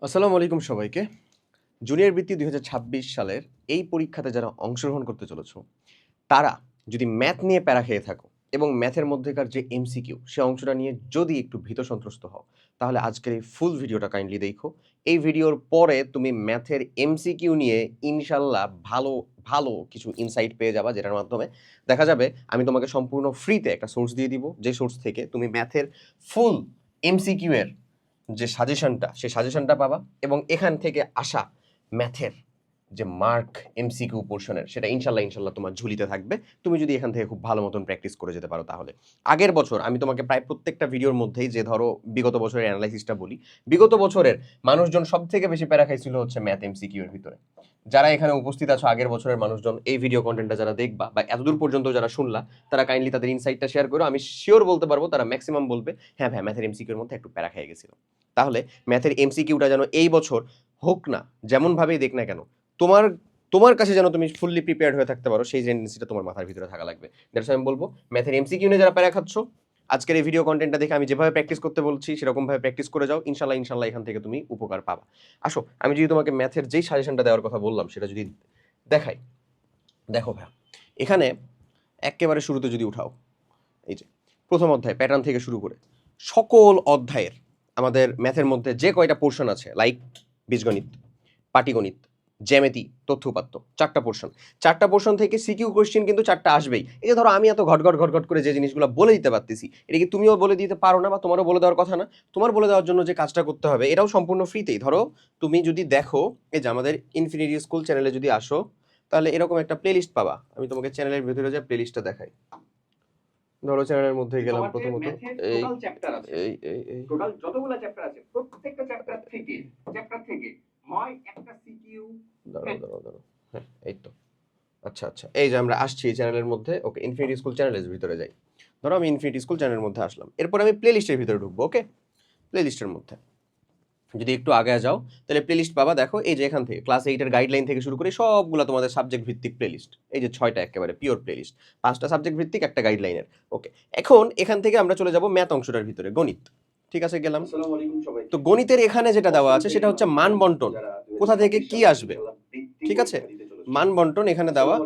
আসসালামু আলাইকুম সবাইকে। জুনিয়র বৃত্তি ২০২৬ সালের এই পরীক্ষাতে যারা অংশগ্রহণ করতে চলেছো, তারা যদি ম্যাথ নিয়ে প্যারা খেয়ে থাকো এবং ম্যাথের মধ্যেকার যে এমসিকিউ সে অংশটা নিয়ে যদি একটু ভীত সন্ত্রস্ত হও, তাহলে আজকের এই ফুল ভিডিওটা কাইন্ডলি দেখো। এই ভিডিওর পরে তুমি ম্যাথের এমসিকিউ নিয়ে ইনশাল্লাহ ভালো, ভালো কিছু ইনসাইট পেয়ে যাবা, যেটার মাধ্যমে দেখা যাবে আমি তোমাকে সম্পূর্ণ ফ্রিতে একটা সোর্স দিয়ে দিব, যে সোর্স থেকে তুমি ম্যাথের ফুল এমসিকিউ এর যে সাজেশনটা সেই সাজেশনটা পাবা এবং এখান থেকে আসা ম্যাথের যে মার্ক এমসিকিউ পোর্শনের সেটা ইনশাল্লাহ তোমার ঝুলিতে থাকবে, তুমি যদি এখান থেকে খুব ভালো মতন প্র্যাকটিস করে যেতে পারো। তাহলে আগের বছর আমি তোমাকে প্রায় প্রত্যেকটা ভিডিওর মধ্যেই যে ধরো বিগত বছরের অ্যানালাইসিসটা বলি, বিগত বছরের মানুষজন সব থেকে বেশি প্যারা খাইছিল হচ্ছে ম্যাথ এমসিকিউ এর ভিতরে। যারা এখানে উপস্থিত আছো আগের বছরের মানুষজন, এই ভিডিও কন্টেন্টটা যারা দেখবা বা এতদূর পর্যন্ত যারা শুনলা, তারা কাইন্ডলি তাদের ইনসাইটটা শেয়ার করো। আমি শিওর বলতে পারবো তারা ম্যাক্সিমাম বলবে হ্যাঁ ভাই ম্যাথের এমসিকিউর মধ্যে একটু প্যারা খেয়ে গেছিল। তাহলে ম্যাথের এমসিকিউটা যেন এই বছর হোক না, যেমনভাবেই দেখ না কেন, তোমার তোমার কাছে যেন তুমি ফুললি প্রিপেয়ার্ড হয়ে থাকতে পারো, সেই টেন্ডেন্সিটা তোমার মাথার ভিতরে থাকা লাগবে। দ্যাটস আমি বলবো ম্যাথের এমসিকিউ নিয়ে যারা প্যারা খাচ্ছ, আজকের এই ভিডিও কন্টেন্টটা দেখে আমি যেভাবে প্র্যাকটিস করতে বলছি সেরকমভাবে প্র্যাকটিস করে যাও, ইনশাল্লাহ এখান থেকে তুমি উপকার পাবা। আসো আমি যদি তোমাকে ম্যাথের যেই সাজেশনটা দেওয়ার কথা বললাম সেটা যদি দেখাই, দেখো ভাই এখানে একেবারে শুরুতে যদি উঠাও, এই যে প্রথম অধ্যায় প্যাটার্ন থেকে শুরু করে সকল অধ্যায়ের আমাদের ম্যাথের মধ্যে যে কয়টা পোর্শন আছে, লাইক বীজগণিত, পাটিগণিত, জ্যামিতি, তথ্য উপাত্ত, চারটা পোর্শন থেকে সিকিউ কোয়েশ্চেন কিন্তু চারটা আসবেই। এই যে ধরো আমি এত ঘট করে যে জিনিসগুলো বলে দিতে পারতেছি, এটা কি তুমিও বলে দিতে পারো না বা তোমারও বলে দেওয়ার কথা না? তোমার বলে দেওয়ার জন্য যে কাজটা করতে হবে এটাও সম্পূর্ণ ফ্রিতেই। ধরো তুমি যদি দেখো, এই যে আমাদের ইনফিনিটি স্কুল চ্যানেলে যদি আসো, তাহলে এরকম একটা প্লেলিস্ট পাবা। আমি তোমাকে চ্যানেলের ভিতরে যে প্লেলিস্টটা দেখাই, ধরো চ্যানেলের মধ্যে গেলাম প্রথমত, এই এই এই এই টোটাল যতগুলো চ্যাপ্টার আছে প্রত্যেকটা চ্যাপ্টার থেকে হয় একটা সিকিউ। দাঁড়াও, হ্যাঁ এই তো, আচ্ছা এই যে আমরা আসছি এই চ্যানেলের মধ্যে। ওকে, ইনফিনিটি স্কুল চ্যানেলের ভিতরে যাই। ধরো আমি ইনফিনিটি স্কুল চ্যানেলের মধ্যে আসলাম, এরপর আমি প্লে লিস্টের ভিতরে ঢুকবো। ওকে, প্লে লিস্টের মধ্যে যদি একটু আগে যাও তাহলে প্লে লিস্ট পাবা। দেখো এই যে এখান থেকে ক্লাস 8 এর গাইডলাইন থেকে শুরু করে সবগুলো তোমাদের সাবজেক্ট ভিত্তিক প্লে লিস্ট, এই যে 6টা একেবারে পিওর প্লে লিস্ট, 5টা সাবজেক্ট ভিত্তিক, একটা গাইডলাইনের। ওকে, এখন এখান থেকে আমরা চলে যাব ম্যাথ অংশটার ভিতরে, গণিত। ঠিক আছে, গেলাম। আসসালামু আলাইকুম সবাইকে। তো গণিতের এখানে যেটা দেওয়া আছে সেটা হচ্ছে মান বন্টন, কোথা থেকে কি আসবে। ঠিক আছে, মান বন্টন এখানে দেওয়া,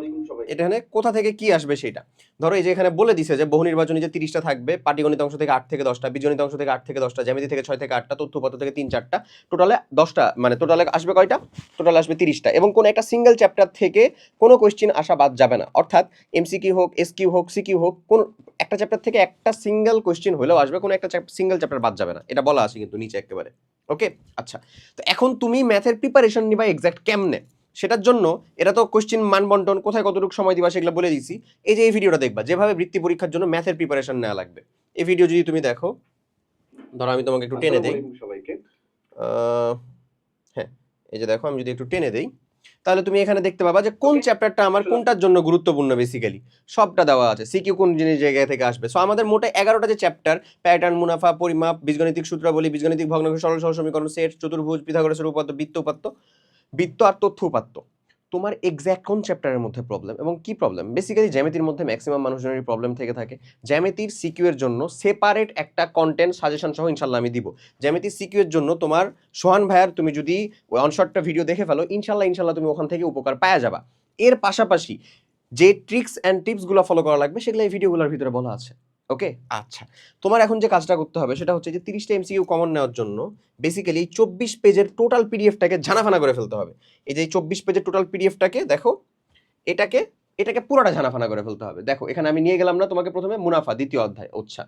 এখানে কোথা থেকে কি আসবে সেটা। ধরো এই যে এখানে বলে দিছে যে বহু নির্বাচনী যে 30টা থাকবে, পাটিগণিত অংশ থেকে 8 থেকে 10টা, বীজগণিত অংশ থেকে 8 থেকে 10টা, জ্যামিতি থেকে 6 থেকে 8টা, তথ্য উপাত্ত থেকে 3-4টা, টোটালে 10টা, মানে টোটালে আসবে কয়টা? টোটালে আসবে 30টা। এবং কোন একটা সিঙ্গেল চ্যাপ্টার থেকে কোনো কোয়েশ্চেন আসা বাদ যাবে না, অর্থাৎ এমসিকিউ হোক, এসকিউ হোক, সিকিউ হোক, কোন একটা চ্যাপ্টার থেকে একটা সিঙ্গেল কোয়েশ্চেন হলেও আসবে, কোনো একটা সিঙ্গেল চ্যাপ্টার বাদ যাবে না, এটা বলা আছে কিন্তু নিচে একেবারে। ওকে, আচ্ছা। তো এখন তুমি ম্যাথের প্রিপারেশন নিবা এক্সাক্ট কেমনে, সেটার জন্য এটা তো কোশ্চেন মান বন্টন কোথায় কতটুকু সময় দিবা সেগুলো বলে দিছি। এই যে এই ভিডিওটা দেখবা, যেভাবে বৃত্তি পরীক্ষার জন্য ম্যাথের প্রিপারেশন নেওয়া লাগবে, এই ভিডিও যদি তুমি দেখো, ধরো আমি তোমাকে একটু টেনে দেই, হ্যাঁ এই যে দেখো আমি যদি একটু টেনে দেই, তাহলে তুমি এখানে দেখতে পাবা যে কোন চ্যাপ্টারটা আমার কোনটার জন্য গুরুত্বপূর্ণ। বেসিক্যালি সবটা দেওয়া আছে, সিকিউ কোন জিনিস জায়গা থেকে আসবে। সো আমাদের মোটে 11টা যে চ্যাপ্টার, প্যাটার্ন, মুনাফা, পরিমাপ, বীজগণিতিক সূত্রাবলী, বীজগণিতিক ভগ্নাংশ, সরল সহজ সমীকরণ, সেট, চতুর্ভুজ, পিথাগোরাসের উপপাদ্য, বৃত্ত আর তথ্য উপাত্ত, তোমার এক্স্যাক্ট কোন চ্যাপ্টারের মধ্যে প্রবলেম এবং কি প্রবলেম। বেসিক্যালি জ্যামিতির মধ্যে ম্যাক্সিমাম মানুষজনেরই প্রবলেম থেকে থাকে। জ্যামিতির সিকিউ এর জন্য সেপারেট একটা কন্টেন্ট সাজেশন সহ ইনশাল্লাহ আমি দিব। জ্যামিতির সিকিউ এর জন্য তোমার সোহান ভাইয়ার তুমি যদি অনশটটা ভিডিও দেখে ফেলো, ইনশাল্লাহ তুমি ওখান থেকে উপকার পাওয়া যাবা। এর পাশাপাশি যে ট্রিক্স অ্যান্ড টিপসগুলো ফলো করা লাগবে সেগুলো এই ভিডিওগুলোর ভিতরে বলা আছে। ওকে, আচ্ছা। তোমার এখন যে কাজটা করতে হবে সেটা হচ্ছে যে 30টা এমসিকিউ কমন নেওয়ার জন্য বেসিক্যালি 24 পেজের টোটাল পিডিএফটাকে ঝানাফানা করে ফেলতে হবে। এই যে 24 পেজের টোটাল পিডিএফটাকে দেখো, এটাকে এটাকে পুরোটা ঝানাফানা করে ফেলতে হবে। দেখো এখানে আমি নিয়ে গেলাম না তোমাকে প্রথমে মুনাফা, দ্বিতীয় অধ্যায়। আচ্ছা,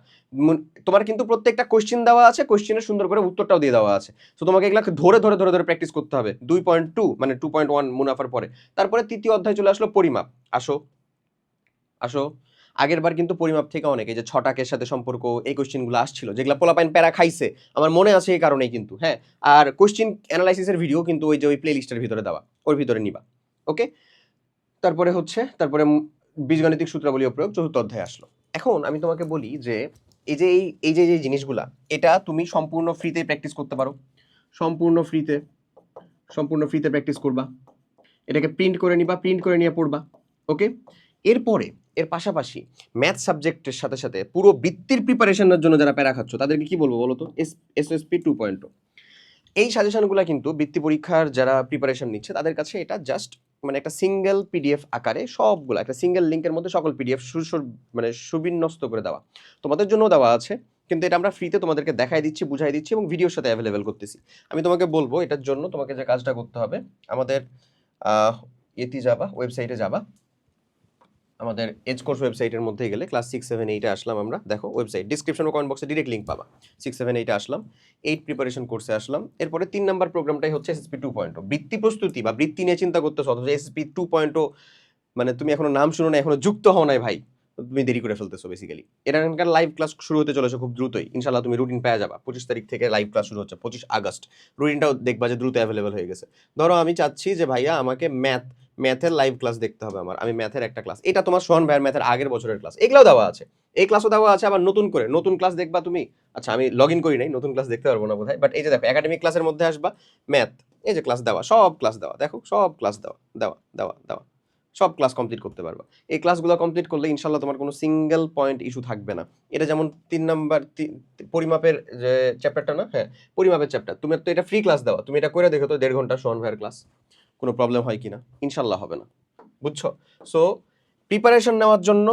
তোমার কিন্তু প্রত্যেকটা কোশ্চেন দেওয়া আছে, কোশ্চেনের সুন্দর করে উত্তরটাও দিয়ে দেওয়া আছে। তো তোমাকে এগুলোকে ধরে প্র্যাকটিস করতে হবে। 2.2 মানে 2.1 মুনাফার পরে, তারপরে তৃতীয় অধ্যায় চলে আসলো পরিমাপ। আসো আসো, আগের বার কিন্তু পরিমাপ থেকে অনেক এই যে ছটাকের সাথে সম্পর্ক, এই কোশ্চেনগুলো আসছিল যেগুলো পোলাপাইন প্যারা খাইছে, আমার মনে আছে এই কারণেই কিন্তু। হ্যাঁ, আর কোশ্চেন অ্যানালাইসিসের ভিডিও কিন্তু ওই যে ওই প্লে লিস্টের ভিতরে দেওয়া, ওর ভিতরে নিবা। ওকে, তারপরে বীজগাণিতিক সূত্রাবলী ও প্রয়োগ, চতুর্থ অধ্যায় আসলো। এখন আমি তোমাকে বলি যে এই যে জিনিসগুলা, এটা তুমি সম্পূর্ণ ফ্রিতে প্র্যাকটিস করতে পারো, সম্পূর্ণ ফ্রিতে প্র্যাকটিস করবা। এটাকে প্রিন্ট করে নিবা, প্রিন্ট করে নিয়ে পড়বা। ওকে, এরপরে এর পাশাপাশি ম্যাথ সাবজেক্টের সাথে সাথে পুরো বৃত্তির প্রিপারেশনের জন্য যারা প্যারা খাচ্ছ তাদেরকে কি বলবো বলো তো? এসএসপি 2.0 এই সাজেশনগুলো কিন্তু বৃত্তি পরীক্ষার যারা প্রিপারেশন নিচ্ছে তাদের কাছে এটা জাস্ট মানে একটা সিঙ্গেল পিডিএফ আকারে সবগুলো একটা সিঙ্গেল লিঙ্কের মধ্যে সকল পিডিএফ মানে সুবিন্যস্ত করে দেওয়া তোমাদের জন্য দেওয়া আছে, কিন্তু এটা আমরা ফ্রিতে তোমাদেরকে দেখাই দিচ্ছি, বুঝাই দিচ্ছি এবং ভিডিওর সাথে অ্যাভেলেবেল করতেছি। আমি তোমাকে বলবো এটার জন্য তোমাকে যে কাজটা করতে হবে, আমাদের এতে যাবা, ওয়েবসাইটে যাবা, আমাদের এজ কোর্স ওয়েবসাইটের মধ্যে গেলে ক্লাস 6, 7, 8-এ আসলাম আমরা, দেখো ওয়েবসাইট ডিসক্রিপশন ও কমেন্ট বক্সে ডিরেক্ট লিঙ্ক পাবা। 6, 7, 8-এ আসলাম, 8 প্রিপারেশন কোর্সে আসলাম। এরপরে 3 নাম্বার প্রোগ্রামটাই হচ্ছে এসএসপি 2.0 বৃত্তি প্রস্তুতি বা বৃত্তি নিয়ে চিন্তা করতেছো অথচ এসএসপি 2.0 মানে তুমি এখনো নাম শুনো না, এখনো যুক্ত হও নাই ভাই, তুমি দেরি করে ফেলতেছো বেসিক্যালি। এখানকার লাইভ ক্লাস শুরু হতে চলেছে খুব দ্রুতই, ইনশাল্লাহ তুমি রুটিন পেয়ে যাবা। 25 তারিখ থেকে লাইভ ক্লাস শুরু হচ্ছে, 25 আগস্ট। রুটিনটাও দেখবা যে দ্রুত অ্যাভেলেবেল হয়ে গেছে। ধরো আমি চাচ্ছি যে ভাইয়া আমাকে ম্যাথের লাইভ ক্লাস দেখতে হবে আমার, আমি ম্যাথের একটা ক্লাস, এটা তোমার সোহান ভাইয়ের ম্যাথের আগের বছরের ক্লাস, এগুলোও দেওয়া আছে, এই ক্লাসও দেওয়া আছে। আবার নতুন করে নতুন ক্লাস দেখবা তুমি, আচ্ছা আমি লগ ইন করি নাই, নতুন ক্লাস দেখতে পারবো না বোধহয়, বাট এই যে দেখো একাডেমিক ক্লাসের মধ্যে আসবা, ম্যাথ, এই যে ক্লাস দেওয়া, সব ক্লাস দেওয়া, দেখো সব ক্লাস দেওয়া দেওয়া দেওয়া দেওয়া, সব ক্লাস কমপ্লিট করতে পারবা। এই ক্লাসগুলো কমপ্লিট করলে ইনশাল্লাহ তোমার কোনো সিঙ্গেল পয়েন্ট ইস্যু থাকবে না। এটা যেমন 3 নাম্বার পরিমাপের যে চ্যাপ্টারটা না, হ্যাঁ পরিমাপের চ্যাপ্টার, তুমি তো এটা ফ্রি ক্লাস দেওয়া, তুমি এটা করে দেখো তো 1.5 ঘন্টা সোহান ভাইয়ের ক্লাস, কোনো প্রবলেম হয় কিনা, ইনশাল্লাহ হবে না, বুঝছো? সো প্রিপারেশন নেওয়ার জন্য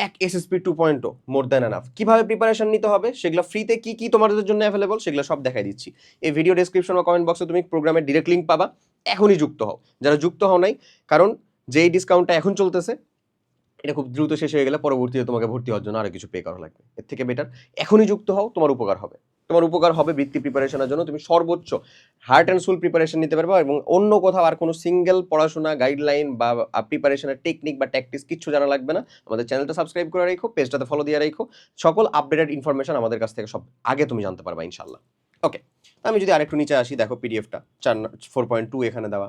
এক এসএসপি 2.0 মোর দ্যান এনাফ। কিভাবে প্রিপারেশন নিতে হবে সেগুলো ফ্রিতে কি কি তোমাদের জন্য অ্যাভেলেবল সেগুলো সব দেখাই দিচ্ছি। এই ভিডিও ডেসক্রিপশন বা কমেন্ট বক্সে তুমি প্রোগ্রামের ডিরেক্ট লিঙ্ক পাবা, এখনই যুক্ত হও যারা যুক্ত হও নাই, কারণ যেই ডিসকাউন্টটা এখন চলতেছে এটা খুব দ্রুত শেষ হয়ে গেলে পরবর্তীতে তোমাকে ভর্তি হওয়ার জন্য আরো কিছু পে করা লাগবে। এর থেকে বেটার এখনই যুক্ত হও, তোমার উপকার হবে। তোমার উপকার হবে বৃত্তি প্রিপারেশনের জন্য, তুমি সর্বোচ্চ হার্ট অ্যান্ড সোল প্রিপারেশন নিতে পারবে এবং অন্য কোথাও আর কোনো সিঙ্গেল পড়াশোনা গাইডলাইন বা প্রিপারেশনের টেকনিক বা ট্যাকটিক্স কিচ্ছু জানা লাগবে না। আমাদের চ্যানেলটা সাবস্ক্রাইব করে রাখো, পেজটাতে ফলো দিয়ে রাখো, সকল আপডেটেড ইনফরমেশন আমাদের কাছ থেকে সব আগে তুমি জানতে পারবা ইনশাল্লাহ। ওকে, আমি যদি আরেকটু নিচে আসি, দেখো পিডিএফটা 4.2 এখানে দেওয়া,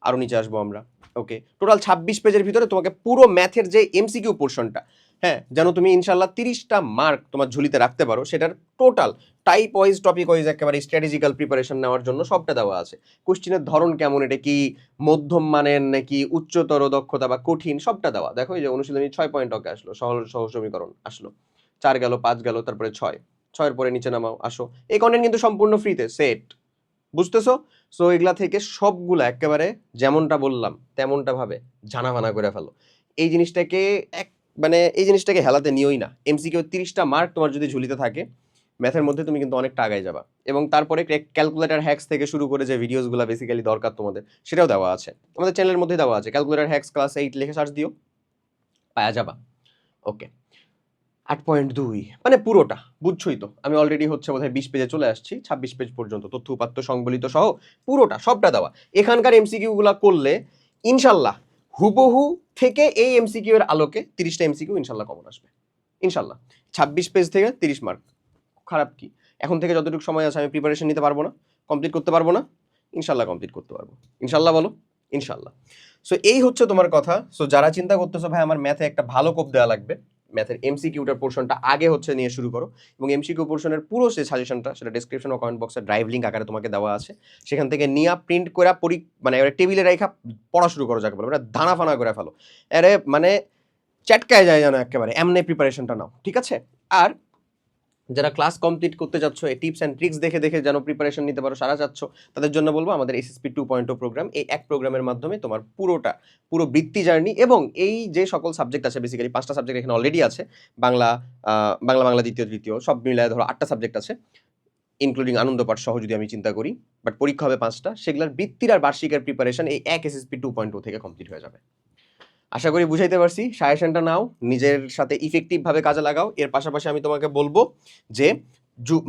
আরও নিচে আসবো আমরা। ওকে, টোটাল 26 পেজের ভিতরে তোমাকে পুরো ম্যাথের যে এমসিকিউ পোর্শনটা, হ্যাঁ যেন তুমি ইনশাল্লাহ 30টা মার্ক তোমার ঝুলিতে রাখতে পারো, সেটার total type wise topic wise একেবারে স্ট্র্যাটেজিক্যাল প্রিপারেশন নেওয়ার জন্য সবটা দেওয়া আছে। কোশ্চেনের ধরন কেমন, এটা কি মধ্যম মানের নাকি উচ্চতর দক্ষতা বা কঠিন, সবটা দেওয়া। দেখো এই যে অনুশীলনী 6 পয়েন্ট অঙ্কে আসলো, সহজ সহজ সমীকরণ আসলো, 4 গেল, 5 গেল, তারপরে 6-6 পরে নিচে নামাও, আসো। এই কন্টেন্ট কিন্তু সম্পূর্ণ ফ্রিতে সেট, বুঝতেছো? সো এগুলা থেকে সবগুলা একেবারে যেমনটা বললাম তেমনটা ভাবে জানা ভানা করে ফেলো। এই জিনিসটাকে এই জিনিসটাকে হেলাতে নিওই না। এমসিকিউ 30টা মার্ক তোমার যদি ঝুলিতে থাকে ম্যাথের মধ্যে, তুমি কিন্তু অনেকটা আগায় যাবা। এবং তারপরে ক্যালকুলেটর হ্যাক্স থেকে শুরু করে যে ভিডিওসগুলো বেসিক্যালি দরকার তোমাদের, সেটাও দেওয়া আছে আমাদের চ্যানেলের মধ্যে দেওয়া আছে। ক্যালকুলেটর হ্যাক্স ক্লাস 8 লিখে সার্চ দিও, পাওয়া যাবা। ওকে, 8.2 মানে পুরোটা বুঝছোই তো, আমি অলরেডি হচ্ছে বোধহয় 20 পেজে চলে আসছি, 26 পেজ পর্যন্ত তথ্য উপাত্ত সংবলিত সহ পুরোটা সবটা দেওয়া। এখানকার এমসিকিউ গুলা করলে ইনশাল্লাহ হুবহু থেকে এই এমসিকিউ এর আলোকে 30টা এমসিকিউ ইনশাল্লাহ কমন আসবে ইনশাল্লাহ। 26 পেজ থেকে 30 মার্ক, খারাপ কি? এখন থেকে যতটুকু সময় আছে আমি প্রিপারেশন নিতে পারবো না, কমপ্লিট করতে পারবো না? ইনশাল্লাহ কমপ্লিট করতে পারবো, ইনশাল্লাহ বলো ইনশাল্লাহ। সো এই হচ্ছে তোমার কথা। সো যারা চিন্তা করতেছো ভাই আমার ম্যাথে একটা ভালো কোপ দেওয়া লাগবে, ম্যাথের এমসিকিউটার পোর্শনটা আগে হচ্ছে নিয়ে শুরু করো, এবং এমসিকিউ পোর্শনের পুরো যে সাজেশনটা সেটা ডেসক্রিপশন ও কমেন্ট বক্সে ড্রাইভ লিঙ্ক আকারে তোমাকে দেওয়া আছে, সেখান থেকে নিয়ে প্রিন্ট করে মানে টেবিলে রেখা পড়া শুরু করো, যাকে বলো এটা দানা ফানা করে ফেলো, আরে মানে চ্যাটকায় যায় যেন একেবারে, এমনি প্রিপারেশনটা নাও, ঠিক আছে? আর যারা ক্লাস কমপ্লিট করতে যাচ্ছ, এই টিপস অ্যান্ড ট্রিক্স দেখে দেখে যেন প্রিপারেশন নিতে পারো সারা যাচ্ছ, তাদের জন্য বলবো আমাদের এসএসপি 2.0 প্রোগ্রাম। এই এক প্রোগ্রামের মাধ্যমে তোমার পুরো বৃত্তি জার্নি এবং এই যে সকল সাবজেক্ট আছে, বেসিক্যালি 5টা সাবজেক্ট এখানে অলরেডি আছে, বাংলা বাংলা দ্বিতীয় তৃতীয় সব মিলায় ধরো 8টা সাবজেক্ট আছে, ইনক্লুডিং আনন্দ পাঠ সহ যদি আমি চিন্তা করি, বাট পরীক্ষা হবে 5টা, সেগুলোর বৃত্তির আর বার্ষিকের প্রিপারেশন এই এক এসএসপি 2.0 থেকে কমপ্লিট হয়ে যাবে। আশা করি বুঝাইতে পারছি। সাজেশনটা নাও, নিজের সাথে ইফেক্টিভভাবে কাজে লাগাও। এর পাশাপাশি আমি তোমাকে বলবো যে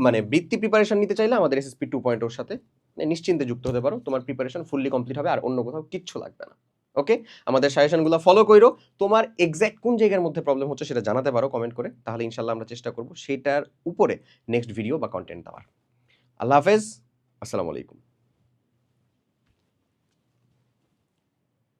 মানে বৃত্তি প্রিপারেশন নিতে চাইলে আমাদের এসএসপি 2.0 এর সাথে নিশ্চিন্তে যুক্ত হতে পারো, তোমার প্রিপারেশন ফুললি কমপ্লিট হবে আর অন্য কোথাও কিচ্ছু লাগবে না। ওকে, আমাদের সাজেশনগুলো ফলো করো, তোমার এক্স্যাক্ট কোন জায়গার মধ্যে প্রবলেম হচ্ছে সেটা জানাতে পারো কমেন্ট করে, তাহলে ইনশাল্লাহ আমরা চেষ্টা করবো সেটার উপরে নেক্সট ভিডিও বা কন্টেন্ট দেওয়ার। আল্লাহ হাফেজ, আসসালামু আলাইকুম।